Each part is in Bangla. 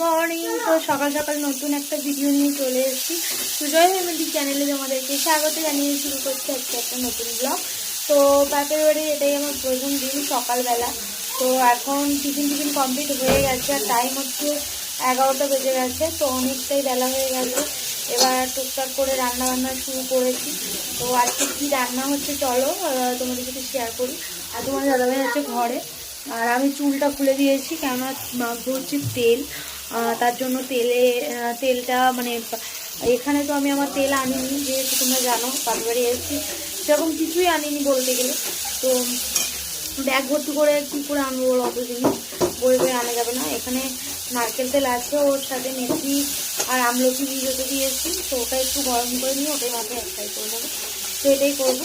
মর্নিং। তো সকাল সকাল নতুন একটা ভিডিও নিয়ে চলে এসেছি। সুজয় ফ্যামিলি চ্যানেলে তোমাদেরকে স্বাগত জানিয়ে শুরু করছি আজকে একটা নতুন ব্লগ। তো বাপের বাড়ি এটাই আমার প্রথম দিন সকালবেলা। তো এখন টিফিন কমপ্লিট হয়ে গেছে আর টাইম হচ্ছে 11টা বেজে গেছে। তো অনেকটাই বেলা হয়ে গেছে, এবার টুকটাক করে রান্না বান্না শুরু করেছি। তো আজকে কী রান্না হচ্ছে চলো তোমাদের সাথে শেয়ার করি। আর তোমার দাদাভাই আছে ঘরে, আর আমি চুলটা খুলে দিয়েছি কেননা মাখবো হচ্ছে তেল। তার জন্য তেলটা মানে এখানে তো আমি আমার তেল আনিনি, যেহেতু তোমরা জানো বাপের বাড়ি এসেছি সেরকম কিছুই আনিনি বলতে গেলে। তো ব্যাগ ভর্তি করে কী করে আনবো বলো, অত জিনিস বয়ে আনা যাবে না। এখানে নারকেল তেল আছে, ওর সাথে মেথি আর আমলকি ভিজোতে দিয়েছি। তো ওটা একটু গরম করে নিয়ে ওটাই মাথায় অ্যাপ্লাই করে নেবো। তো এটাই করবো।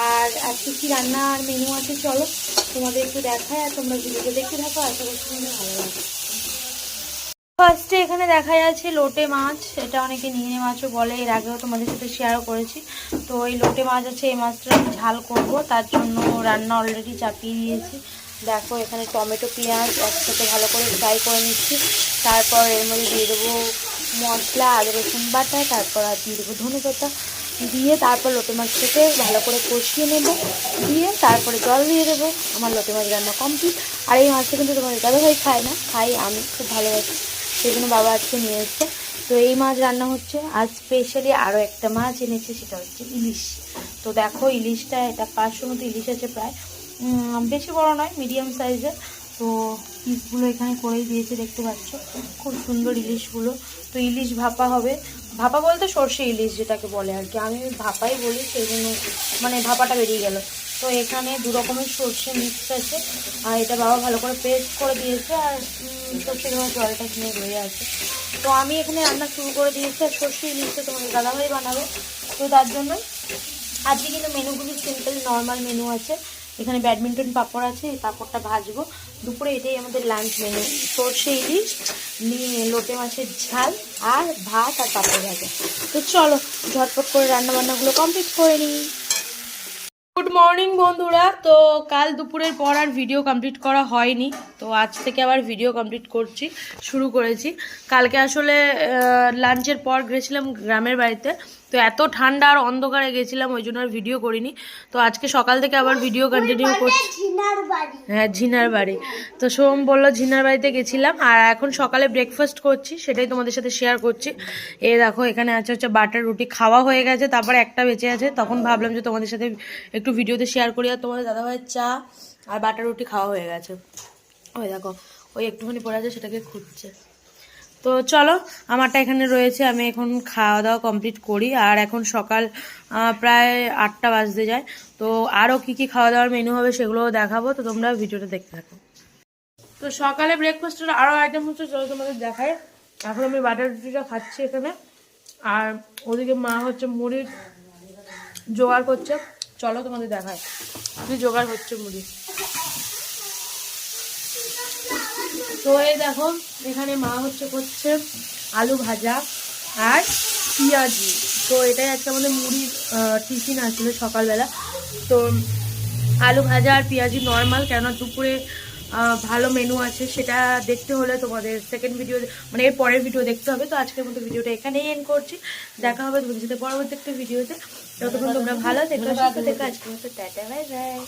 আর আজকে কী রান্না আর মেনু আছে চলো তোমাদের একটু দেখায়, আর তোমরা ভিডিওটা দেখতে থাকো, আশা করছি তোমাদের ভালো লাগে। ফার্স্টে এখানে দেখা যাচ্ছে লোটে মাছ, এটা অনেকে নিয়ে মাছও বলে, এর আগেও তোমাদের সাথে শেয়ারও করেছি। তো এই লোটে মাছ আছে, এই মাছটা আমি ঝাল করব, তার জন্য রান্না অলরেডি চাপিয়ে দিয়েছি। দেখো এখানে টমেটো পেঁয়াজ একসাথে ভালো করে ফ্রাই করে নিচ্ছি। তারপর এর মধ্যে দিয়ে দেবো মশলা, আদা রসুন বাটা, তারপর আর দিয়ে দেবো ধনেপাতা দিয়ে তারপর লোটে মাছটাকে ভালো করে কষিয়ে নেব, দিয়ে তারপরে জল দিয়ে দেবো। আমার লোটে মাছ রান্না কমপ্লিট। আর এই মাছটা কিন্তু তোমাদের দাদাভাই খায় না, খাই আমি, খুব ভালোবাসি, সেই জন্য বাবা আজকে নিয়ে এসছে। তো এই মাছ রান্না হচ্ছে। আর স্পেশালি আরও একটা মাছ এনেছে, সেটা হচ্ছে ইলিশ। তো দেখো ইলিশটা, এটা 500 মতো ইলিশ আছে প্রায়, বেশি বড় নয়, মিডিয়াম সাইজের। তো পিসগুলো এখানে করেই দিয়েছে, দেখতে পাচ্ছ খুব সুন্দর ইলিশগুলো। তো ইলিশ ভাপা হবে, ভাপা বলতে সর্ষে ইলিশ যেটাকে বলে আর কি, আমি ভাপাই বলি সেই জন্য মানে ভাপাটা বেরিয়ে গেল। তো এখানে দু রকমের সর্ষে মিক্স আছে, আর এটা বাবা ভালো করে পেস্ট করে দিয়েছে, আর সর্ষে ধোয়া জলটা কিনে রয়ে আছে। তো আমি এখানে রান্না শুরু করে দিয়েছি, আর সর্ষে ইলিশটা তোমাদের দাদাভাই বানাবে। তো তার জন্য আজকে কিন্তু মেনুগুলি সিম্পল নর্মাল মেনু আছে। এখানে ব্যাডমিন্টন পাঁপড় আছে, এই পাঁপড়টা ভাজবো দুপুরে। এটাই আমাদের লাঞ্চ মেনু, সর্ষে ইলিশ নিয়ে লোটে মাছের ঝাল আর ভাত আর পাঁপড় ভাজা। তো চলো ঝটপট করে রান্নাবান্নাগুলো কমপ্লিট করে নিই। গুড মর্নিং বন্ধুরা। তো কাল দুপুরের পর আর ভিডিও কমপ্লিট করা হয়নি, তো আজ থেকে আবার ভিডিও কমপ্লিট শুরু করেছি। কালকে আসলে লাঞ্চের পর গেছিলাম গ্রামের বাড়িতে, তো এত ঠান্ডা আর অন্ধকারে গেছিলাম, ওই জন্য আর ভিডিও করিনি। তো আজকে সকাল থেকে আবার ভিডিও কন্টিনিউ করছি। হ্যাঁ, ঝিনার বাড়ি। তো সোম বললো ঝিনার বাড়িতে গেছিলাম, আর এখন সকালে ব্রেকফাস্ট করছি, সেটাই তোমাদের সাথে শেয়ার করছি। এই দেখো এখানে আছে হচ্ছে বাটার রুটি, খাওয়া হয়ে গেছে, তারপরে একটা বেঁচে আছে, তখন ভাবলাম যে তোমাদের সাথে একটু ভিডিওতে শেয়ার করি। আর তোমাদের দাদাভাইয়ের চা আর বাটার রুটি খাওয়া হয়ে গেছে, ওই দেখো ওই একটুখানি পড়ে আছে, সেটাকে খুঁজছে। তো চলো আমারটা এখানে রয়েছে, আমি এখন খাওয়া দাওয়া কমপ্লিট করি। আর এখন সকাল প্রায় 8টা বাজতে যায়। তো আরও কী খাওয়া দাওয়ার মেনু হবে সেগুলোও দেখাবো, তো তোমরা ভিডিওটা দেখতে থাকো। তো সকালে ব্রেকফাস্টের আরও আইটেম হচ্ছে, চলো তোমাদের দেখায়। এখন আমি বাটার রুটিটা খাচ্ছি এখানে, আর ওদিকে মা হচ্ছে মুড়ির জোগাড় করছে, চলো তোমাদের দেখায় কি জোগাড় হচ্ছে মুড়ি। তো এই দেখো এখানে মা হচ্ছে করছে আলু ভাজা আর পেঁয়াজি। তো এটাই আজকে আমাদের মুড়ির টিফিন আসলে সকালবেলা। তো আলু ভাজা আর পেঁয়াজি নর্মাল, কেননা দুপুরে ভালো মেনু আছে, সেটা দেখতে হলে তোমাদের সেকেন্ড ভিডিও মানে এর পরের ভিডিও দেখতে হবে। তো আজকের মতো ভিডিওটা এখানেই এন্ড করছি, দেখা হবে তোমাদের সাথে পরবর্তী একটা ভিডিওতে। ততক্ষণ তোমরা ভালো থেকো, সুস্থ থেকো, আজকের মতো টাটা বাই বাই।